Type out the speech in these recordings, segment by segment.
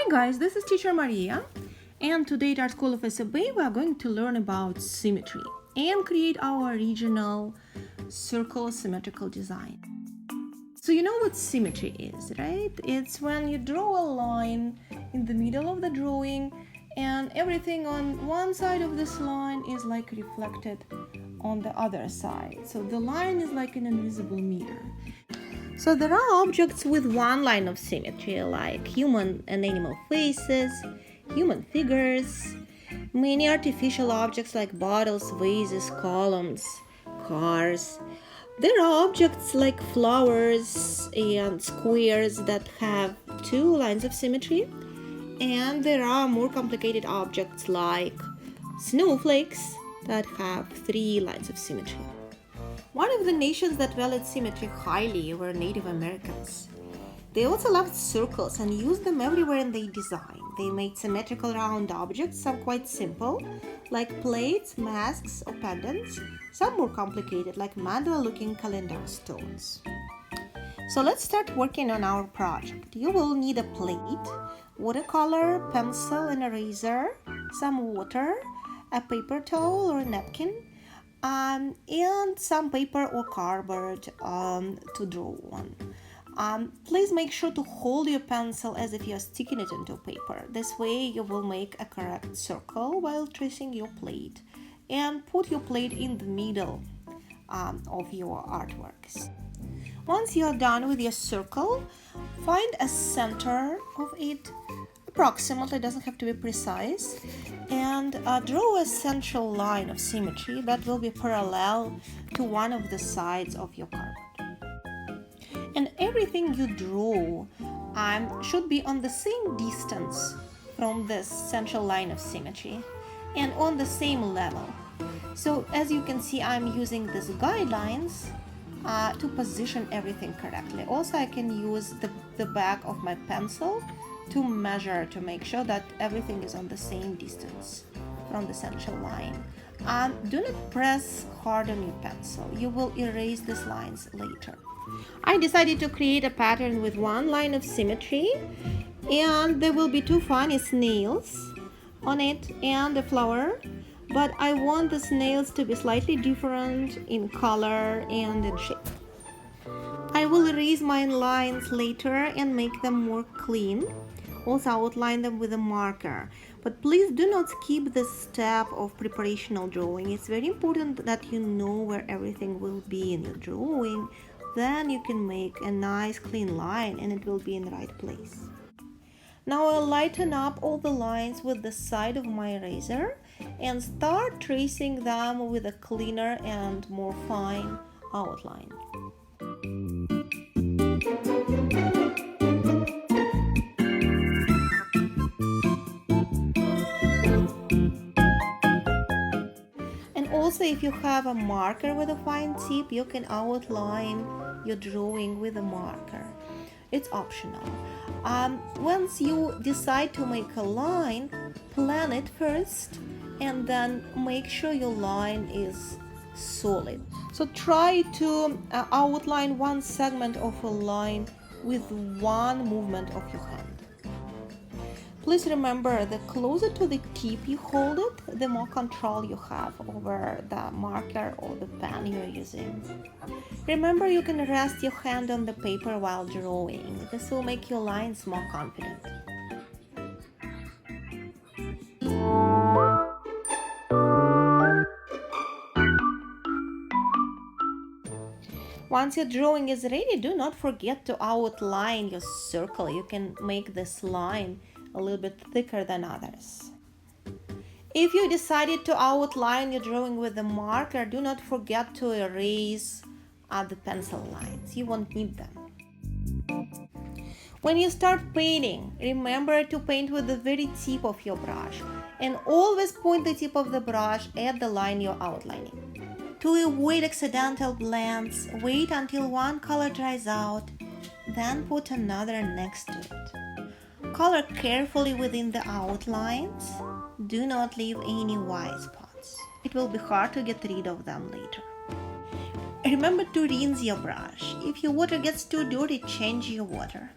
Hi guys, this is teacher Maria, and today at our School of SAB we are going to learn about symmetry and create our original circle symmetrical design. So you know what symmetry is, right? It's when you draw a line in the middle of the drawing and everything on one side of this line is like reflected on the other side. So the line is like an invisible mirror. So there are objects with one line of symmetry, like human and animal faces, human figures, many artificial objects like bottles, vases, columns, cars. There are objects like flowers and squares that have two lines of symmetry, and there are more complicated objects like snowflakes that have three lines of symmetry. One of the nations that valued symmetry highly were Native Americans. They also loved circles and used them everywhere in their design. They made symmetrical round objects, some quite simple, like plates, masks, or pendants, some more complicated, like mandala-looking calendar stones. So let's start working on our project. You will need a plate, watercolor, pencil, and eraser, some water, a paper towel or a napkin, and some paper or cardboard to draw on. Please make sure to hold your pencil as if you're sticking it into paper. This way you will make a correct circle while tracing your plate. And put your plate in the middle of your artworks. Once you're done with your circle, find a center of it, approximately, doesn't have to be precise, and draw a central line of symmetry that will be parallel to one of the sides of your cardboard. And everything you draw should be on the same distance from this central line of symmetry and on the same level. So as you can see, I'm using these guidelines to position everything correctly. Also, I can use the back of my pencil to measure to make sure that everything is on the same distance from the central line. Do not press hard on your pencil. You will erase these lines later. I decided to create a pattern with one line of symmetry, and there will be two funny snails on it and a flower, but I want the snails to be slightly different in color and in shape. I will erase my lines later and make them more clean. Also outline them with a marker. But please do not skip this step of preparational drawing. It's very important that you know where everything will be in your drawing. Then you can make a nice clean line and it will be in the right place. Now I'll lighten up all the lines with the side of my eraser and start tracing them with a cleaner and more fine outline. Also, if you have a marker with a fine tip, you can outline your drawing with a marker. It's optional. Once you decide to make a line, plan it first and then make sure your line is solid. So try to outline one segment of a line with one movement of your hand. Please remember, the closer to the tip you hold it, the more control you have over the marker or the pen you're using. Remember, you can rest your hand on the paper while drawing. This will make your lines more confident. Once your drawing is ready, do not forget to outline your circle. You can make this line a little bit thicker than others. If you decided to outline your drawing with a marker, do not forget to erase the pencil lines. You won't need them. When you start painting, remember to paint with the very tip of your brush and always point the tip of the brush at the line you're outlining. To avoid accidental blends, wait until one color dries out, then put another next to it. Color carefully within the outlines. Do not leave any white spots. It will be hard to get rid of them later. Remember to rinse your brush. If your water gets too dirty, change your water.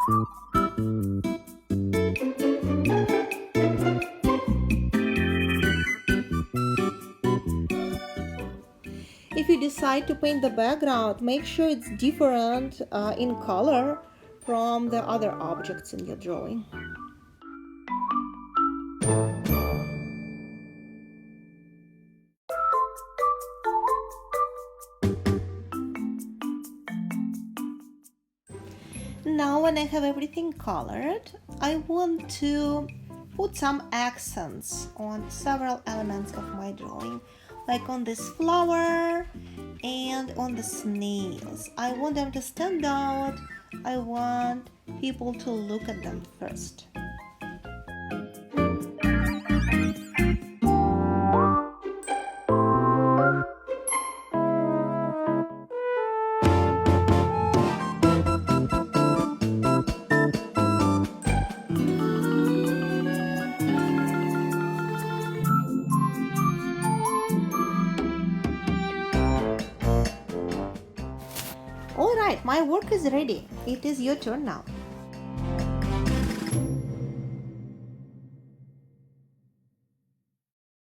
If you decide to paint the background, make sure it's different in color from the other objects in your drawing. Now when I have everything colored, I want to put some accents on several elements of my drawing, like on this flower and on the snails. I want them to stand out. I want people to look at them first. Alright, my work is ready. It is your turn now.